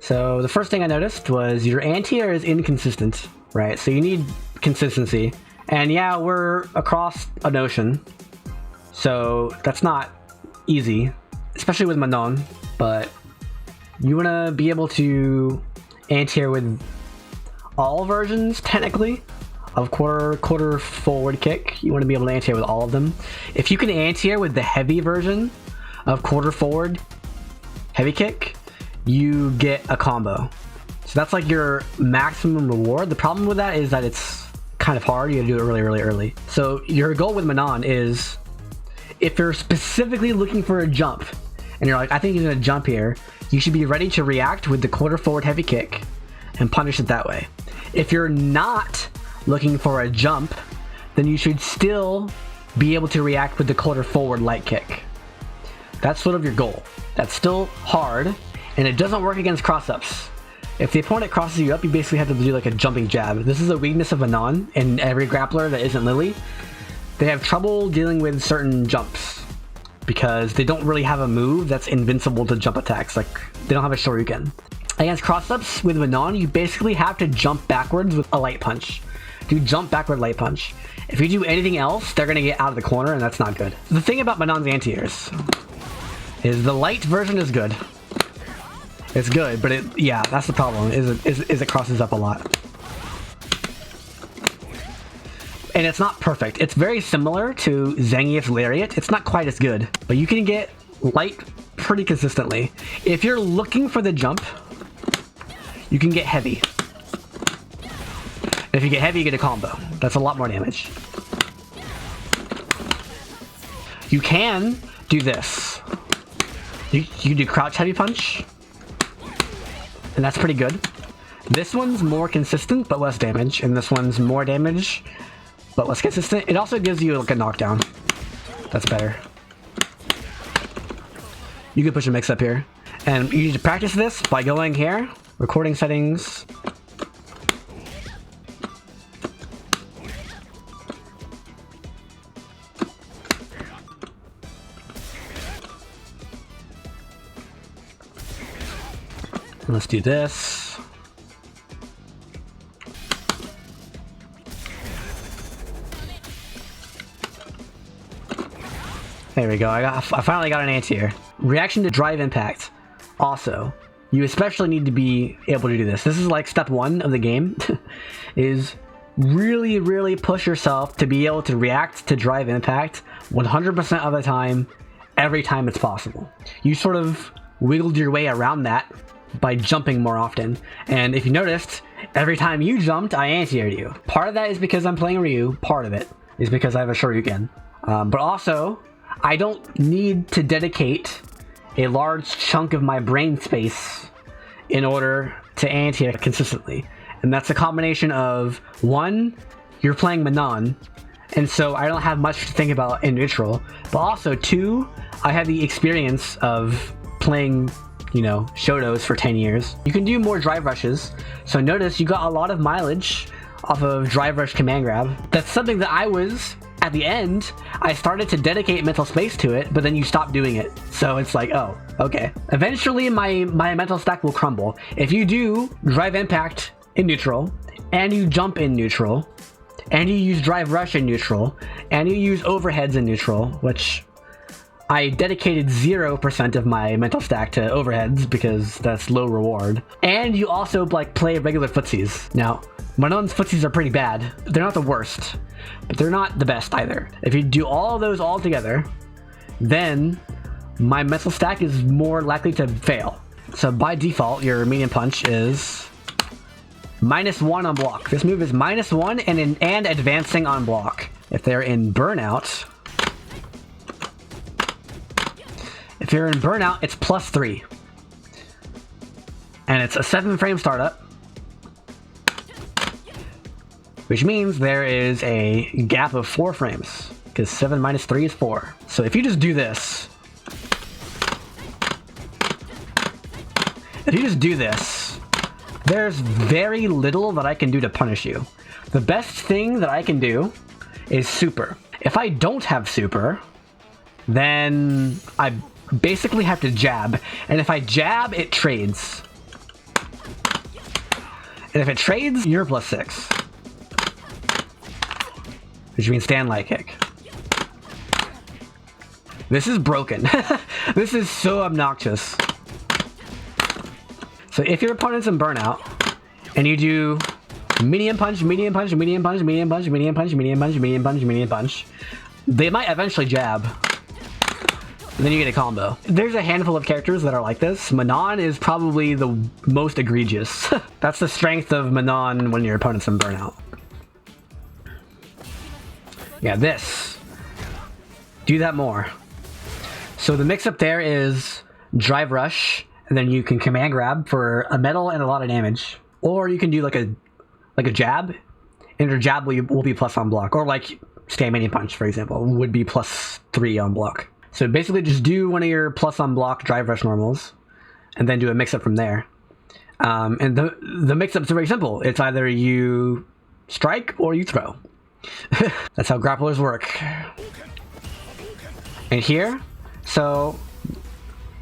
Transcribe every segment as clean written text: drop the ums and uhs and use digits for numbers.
So the first thing I noticed was your anti-air is inconsistent, right? So you need consistency. And yeah, we're across an ocean, so that's not easy, especially with Manon, but you want to be able to anti-air with all versions, technically, of quarter forward kick. You want to be able to anti-air with all of them. If you can anti-air with the heavy version of quarter forward heavy kick, you get a combo. So that's like your maximum reward. The problem with that is that it's kind of hard. You gotta do it really early. So your goal with Manon is, if you're specifically looking for a jump and you're like, I think he's gonna jump here, you should be ready to react with the quarter forward heavy kick and punish it that way. If you're not looking for a jump, then you should still be able to react with the quarter forward light kick. That's sort of your goal. That's still hard, and it doesn't work against cross-ups. If the opponent crosses you up, you basically have to do like a jumping jab. This is a weakness of Manon, and every grappler that isn't Lily, they have trouble dealing with certain jumps because they don't really have a move that's invincible to jump attacks. Like, they don't have a Shoryuken. Against cross-ups with Manon, you basically have to jump backwards with a light punch. Do jump backward light punch. If you do anything else, they're gonna get out of the corner, and that's not good. The thing about Manon's anti-airs is the light version is good. It's good, but yeah, that's the problem, is it crosses up a lot. And it's not perfect. It's very similar to Zangief's Lariat. It's not quite as good, but you can get light pretty consistently. If you're looking for the jump, you can get heavy. And if you get heavy, you get a combo. That's a lot more damage. You can do this. You can do crouch heavy punch, and that's pretty good. This one's more consistent but less damage, and this one's more damage but less consistent. It also gives you like a knockdown. That's better. You can push a mix up here, and you need to practice this by going here, recording settings. Let's do this. There we go. I finally got an anti-air. Reaction to drive impact. Also, you especially need to be able to do this. This is like step 1 of the game. Is really push yourself to be able to react to drive impact 100% of the time, every time it's possible. You sort of wiggled your way around that by jumping more often, and if you noticed, every time you jumped, I anti-aired you. Part of that is because I'm playing Ryu, part of it is because I have a Shoryuken. But also, I don't need to dedicate a large chunk of my brain space in order to anti-air consistently. And that's a combination of, 1, you're playing Manon, and so I don't have much to think about in neutral, but also 2, I have the experience of playing, you know, Shotos for 10 years. You can do more drive rushes. So notice you got a lot of mileage off of drive rush command grab. That's something that at the end, I started to dedicate mental space to it, but then you stop doing it. So it's like, oh, okay. Eventually my mental stack will crumble. If you do drive impact in neutral, and you jump in neutral, and you use drive rush in neutral, and you use overheads in neutral, which I dedicated 0% of my mental stack to overheads because that's low reward. And you also like play regular footsies. Now, Manon's footsies are pretty bad. They're not the worst, but they're not the best either. If you do all of those all together, then my mental stack is more likely to fail. So by default, your medium punch is -1 on block. This move is -1 and advancing on block. If they're in burnout, if you're in burnout, it's +3. And it's a 7-frame startup, which means there is a gap of 4 frames, because 7 minus 3 is 4. So if you just do this, there's very little that I can do to punish you. The best thing that I can do is super. If I don't have super, then I basically have to jab, and if I jab, it trades. And if it trades, you're +6. Which means stand light kick. This is broken. This is so obnoxious. So if your opponent's in burnout, and you do medium punch, medium punch, medium punch, medium punch, medium punch, medium punch, medium punch, medium punch, they might eventually jab. And then you get a combo. There's a handful of characters that are like this. Manon is probably the most egregious. That's the strength of Manon when your opponent's in burnout. Yeah, this. Do that more. So the mix-up there is drive rush, and then you can command grab for a metal and a lot of damage. Or you can do like a jab, and your jab will be plus on block. Or like stand medium punch, for example, would be +3 on block. So basically just do one of your plus on block drive rush normals, and then do a mix-up from there. And the mix-ups are very simple. It's either you strike or you throw. That's how grapplers work. And here, so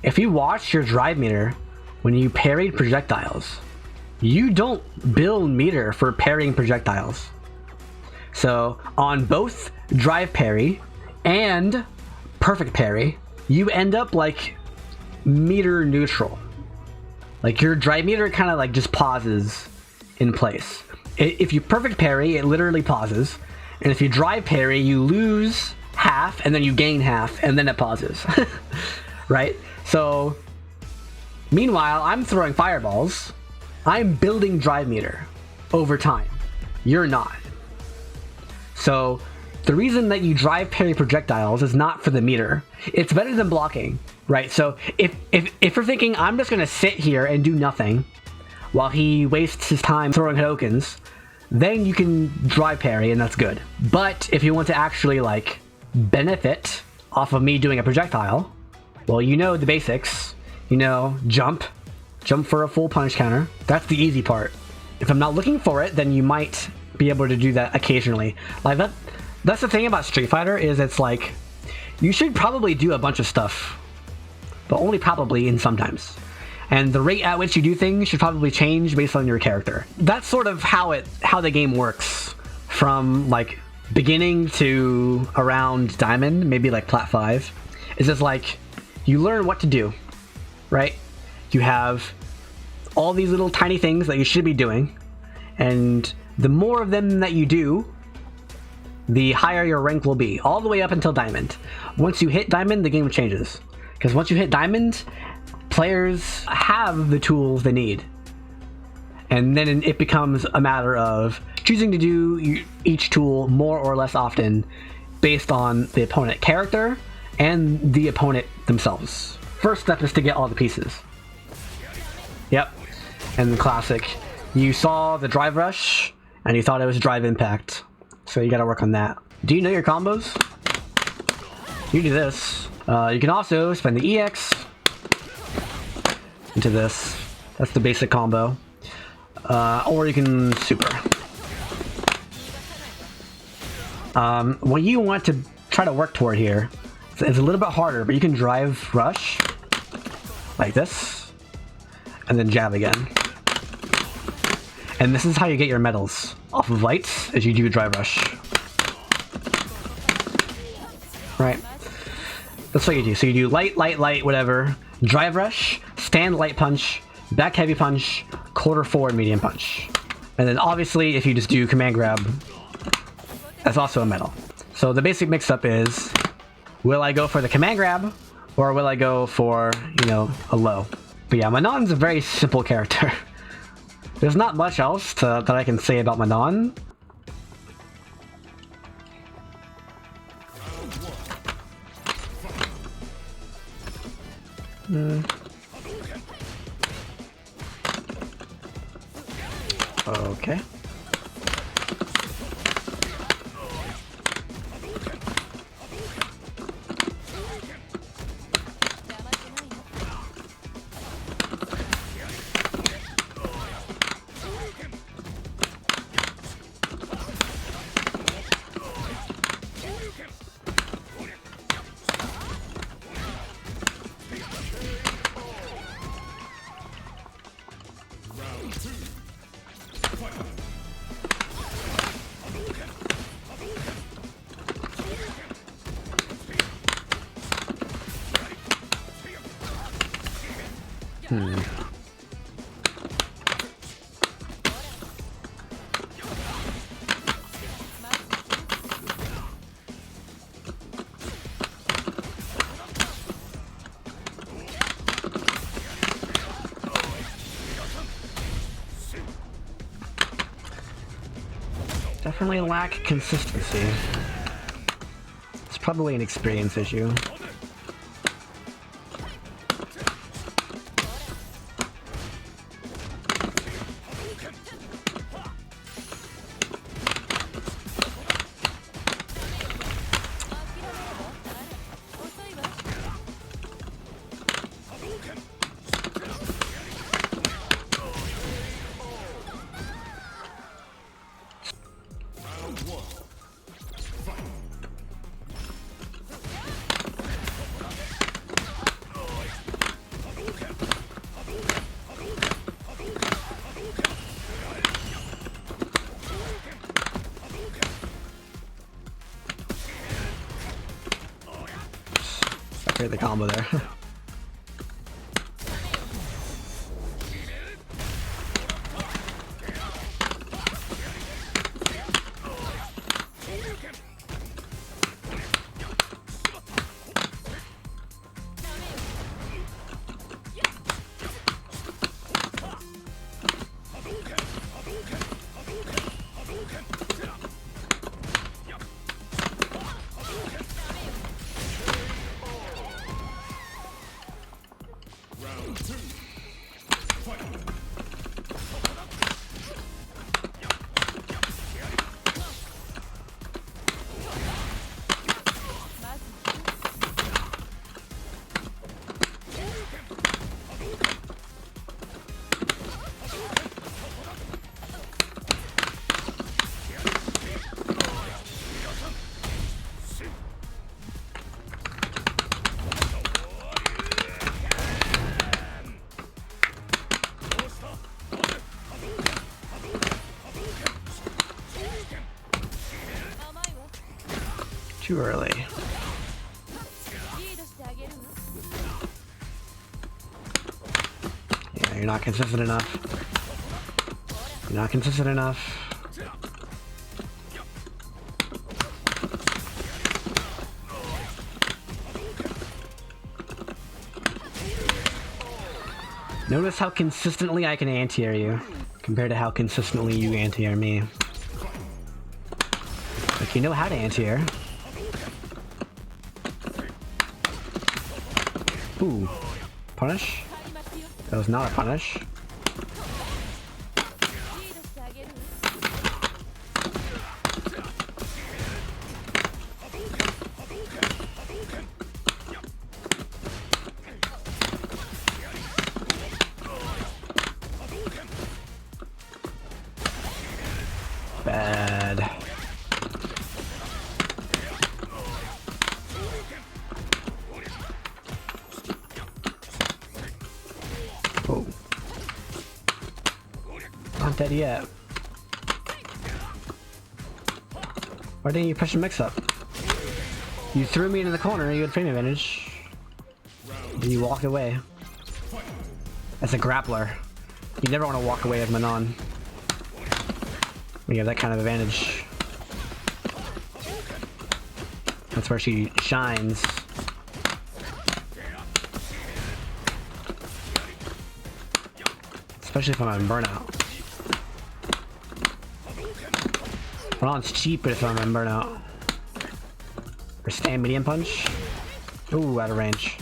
if you watch your drive meter when you parry projectiles, you don't build meter for parrying projectiles. So on both drive parry and perfect parry, you end up like meter neutral. Like your drive meter kind of like just pauses in place. If you perfect parry, it literally pauses. And if you drive parry, you lose half and then you gain half and then it pauses. Right? So meanwhile, I'm throwing fireballs. I'm building drive meter over time. You're not. So the reason that you drive parry projectiles is not for the meter. It's better than blocking, right? So if you're thinking, I'm just gonna sit here and do nothing while he wastes his time throwing Hadokens, then you can drive parry and that's good. But if you want to actually like benefit off of me doing a projectile, well, you know the basics. You know, jump for a full punish counter. That's the easy part. If I'm not looking for it, then you might be able to do that occasionally. Like that's the thing about Street Fighter, is it's like you should probably do a bunch of stuff, but only probably and sometimes. And the rate at which you do things should probably change based on your character. That's sort of how the game works from like beginning to around Diamond, maybe like Plat 5. Is just like you learn what to do, right? You have all these little tiny things that you should be doing, and the more of them that you do, the higher your rank will be, all the way up until Diamond. Once you hit Diamond, the game changes. Because once you hit Diamond, players have the tools they need. And then it becomes a matter of choosing to do each tool more or less often based on the opponent character and the opponent themselves. First step is to get all the pieces. Yep. And the classic. You saw the drive rush, and you thought it was drive impact. So you gotta work on that. Do you know your combos? You do this. You can also spend the EX into this. That's the basic combo. Or you can super. What you want to try to work toward here, it's a little bit harder, but you can drive rush like this, and then jab again. And this is how you get your medals off of lights, as you do drive rush. Right. That's what you do. So you do light, light, light, whatever. Drive rush, stand light punch, back heavy punch, quarter forward medium punch. And then obviously if you just do command grab, that's also a medal. So the basic mix-up is, will I go for the command grab, or will I go for, you know, a low? But yeah, Manon's a very simple character. There's not much else that I can say about Manon. Okay. Definitely lack consistency. It's probably an experience issue. Create the combo there. Too early. Yeah, you're not consistent enough. You're not consistent enough. Notice how consistently I can anti-air you, compared to how consistently you anti-air me. Like, you know how to anti-air. Ooh. Punish? That was not a punish. Bad. Oh. Not dead yet. Why didn't you push the mix up? You threw me into the corner, you had frame advantage. And you walked away. As a grappler. You never want to walk away as Manon. When you have that kind of advantage. That's where she shines. Especially if I'm on burnout. Manon's cheap if I'm on burnout. Or stand medium punch. Ooh, out of range.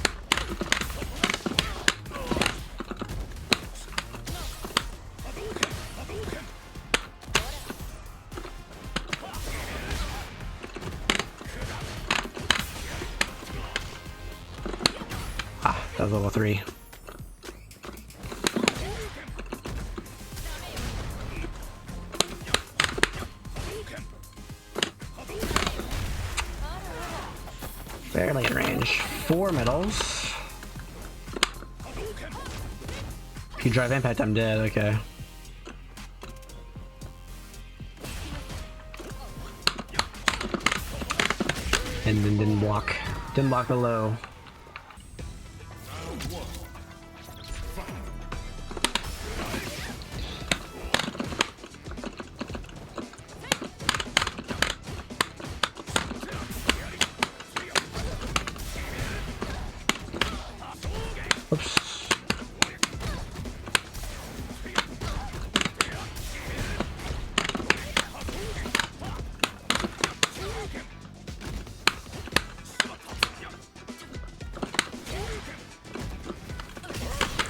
Ah, that was level 3. Barely in range. 4 medals. If you drive impact, I'm dead. Okay. And then didn't block. Didn't block the low. Oops.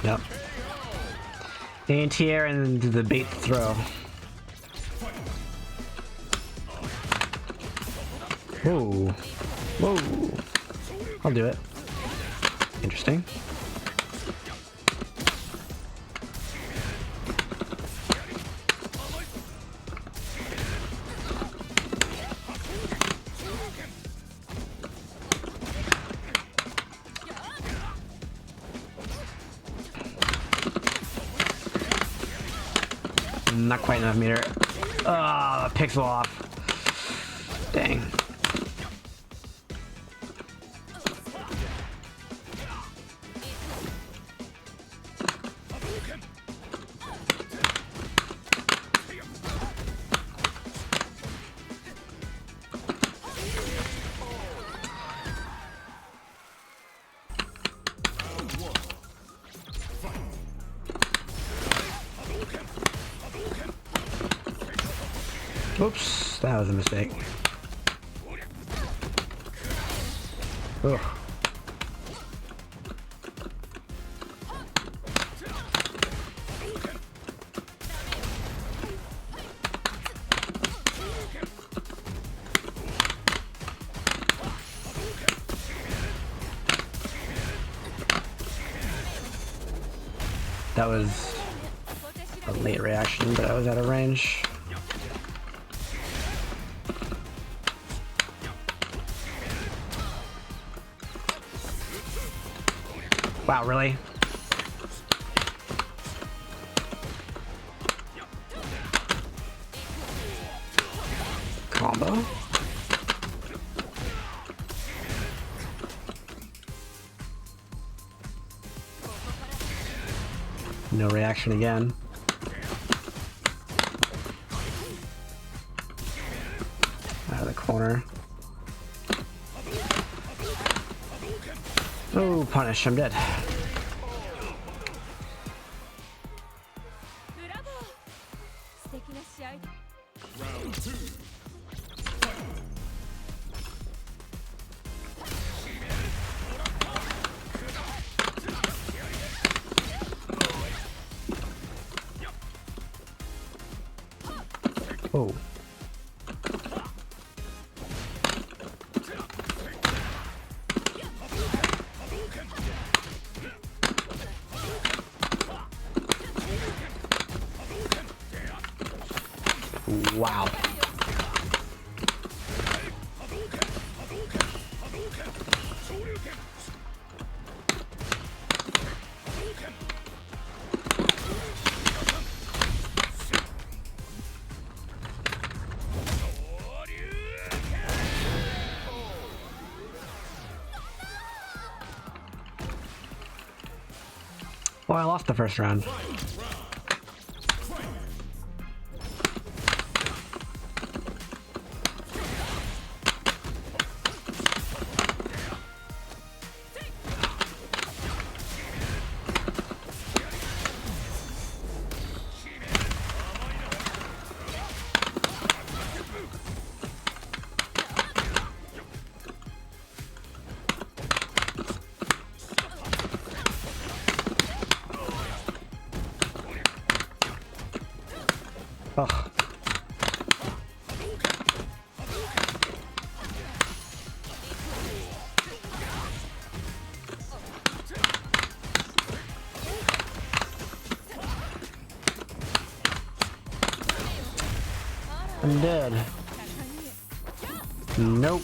Yep. Anti-air and the bait throw. Whoa. Whoa. I'll do it. Interesting. Not quite enough meter. Ah, pixel off. Dang. Oops, that was a mistake. Ugh. That was a late reaction, but I was out of range. Wow, really? Combo? No reaction again. Out of the corner. Oh, punish, I'm dead. Round 2. Oh. Wow. Well, I lost the first round. Ugh. I'm dead. Nope.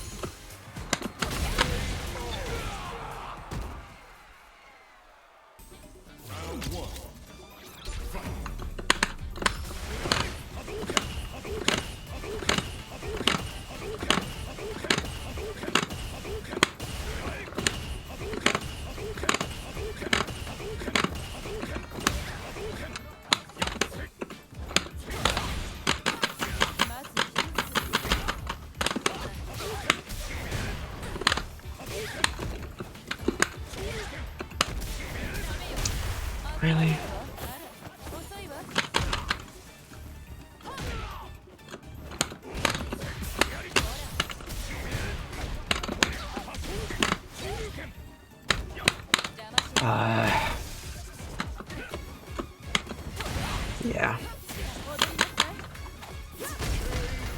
Yeah.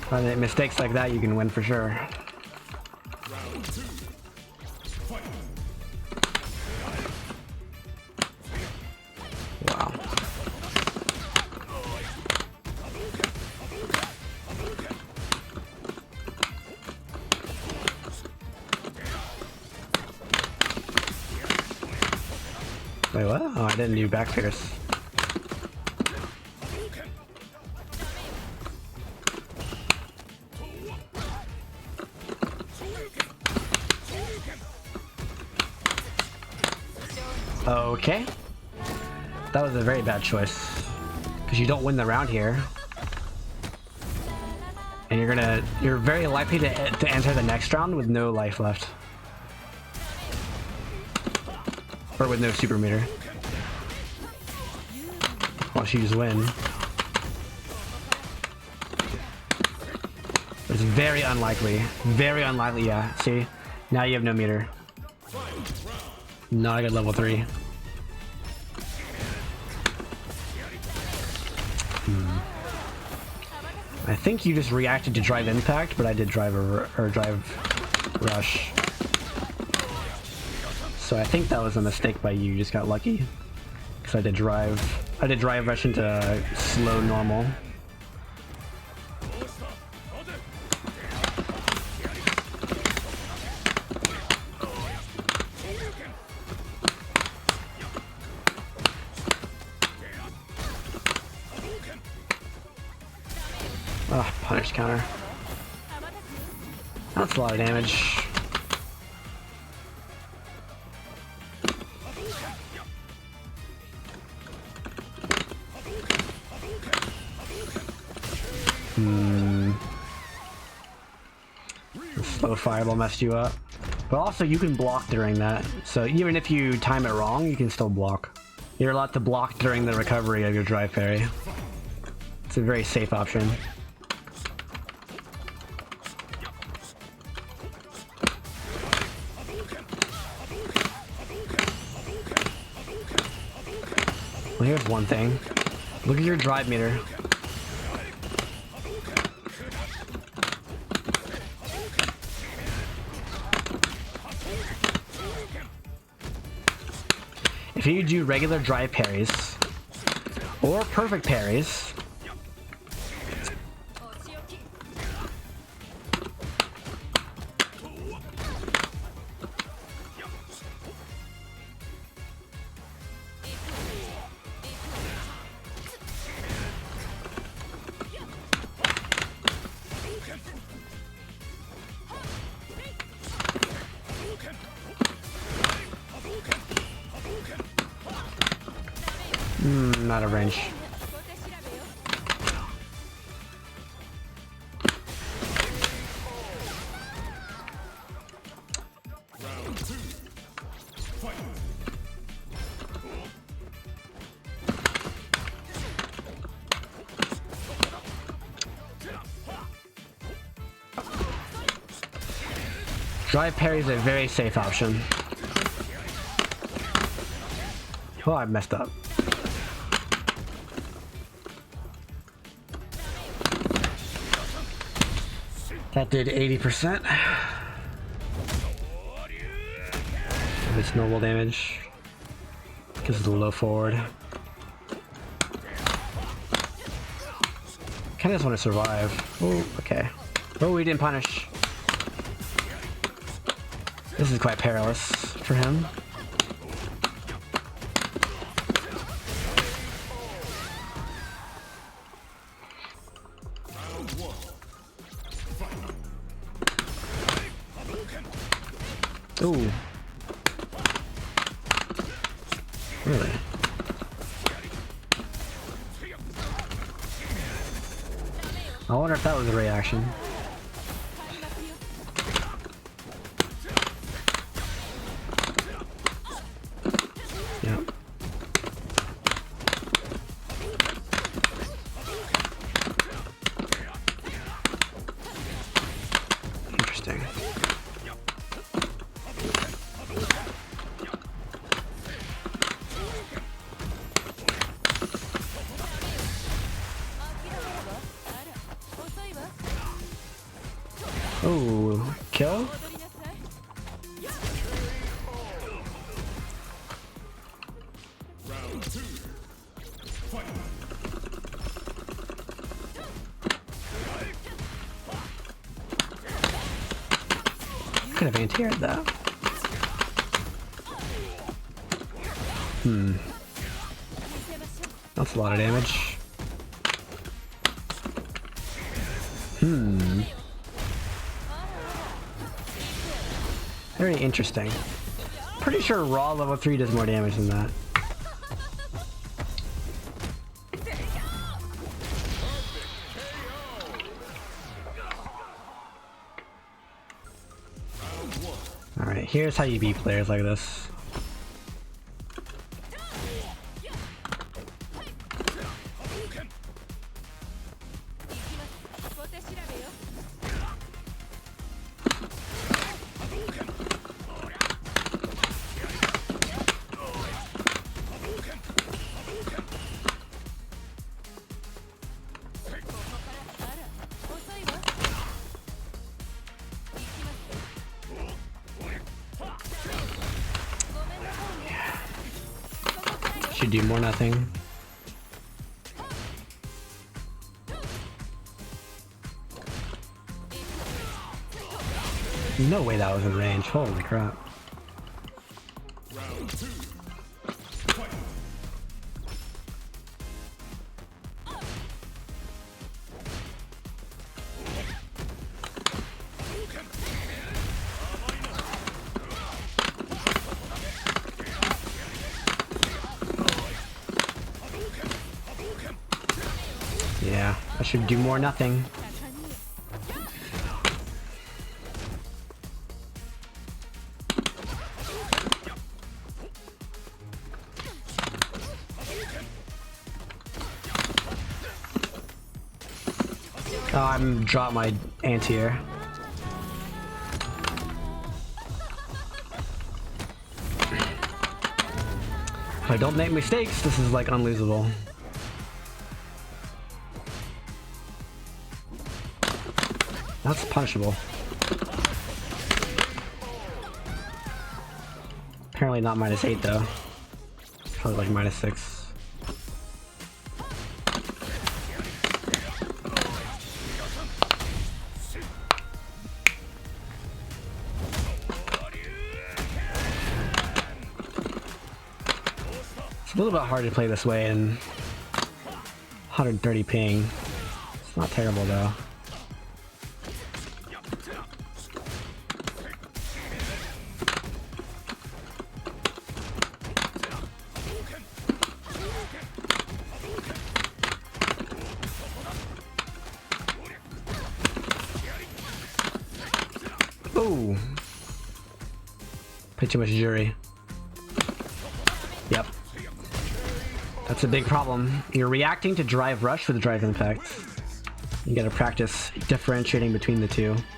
I think mistakes like that you can win for sure. Round 2. Fight. Wow. Wait, what? Oh, I didn't do back fierce. Okay. That was a very bad choice. Because you don't win the round here. And you're very likely to enter the next round with no life left. Or with no super meter. Unless you just win. It's very unlikely. Very unlikely, yeah. See? Now you have no meter. Not a good level 3. I think you just reacted to drive impact, but I did drive drive rush. So I think that was a mistake by you. You just got lucky. Because I did drive rush into slow normal. Ah, punish counter. That's a lot of damage. The slow fireball messed you up. But also you can block during that. So even if you time it wrong, you can still block. You're allowed to block during the recovery of your drive parry. It's a very safe option. Well, here's one thing. Look at your drive meter. If you do regular drive parries or perfect parries, not a range. Round 2. Fight. Drive parry is a very safe option. Oh, I messed up. That did 80%. It's normal damage. Because of the low forward. Kinda just want to survive. Oh, okay. Oh, we didn't punish. This is quite perilous for him. Ooh. Really? I wonder if that was a reaction. Yeah. Interesting. Oh, kill? Round two. Fight. Could have anti-aired that. That's a lot of damage. Very interesting. Pretty sure raw level 3 does more damage than that. Alright, here's how you beat players like this. Should do more nothing. No way that was in range. Holy crap. Round two. Fight. Yeah, I should do more nothing. Oh, I'm dropped my anti-air. If I don't make mistakes, this is like unlosable. That's punishable. Apparently not -8 though. Probably like -6. It's a little bit hard to play this way in 130 ping. It's not terrible though. Ooh. Play too much jury. Yep. That's a big problem. You're reacting to drive rush with drive impact. You gotta practice differentiating between the two.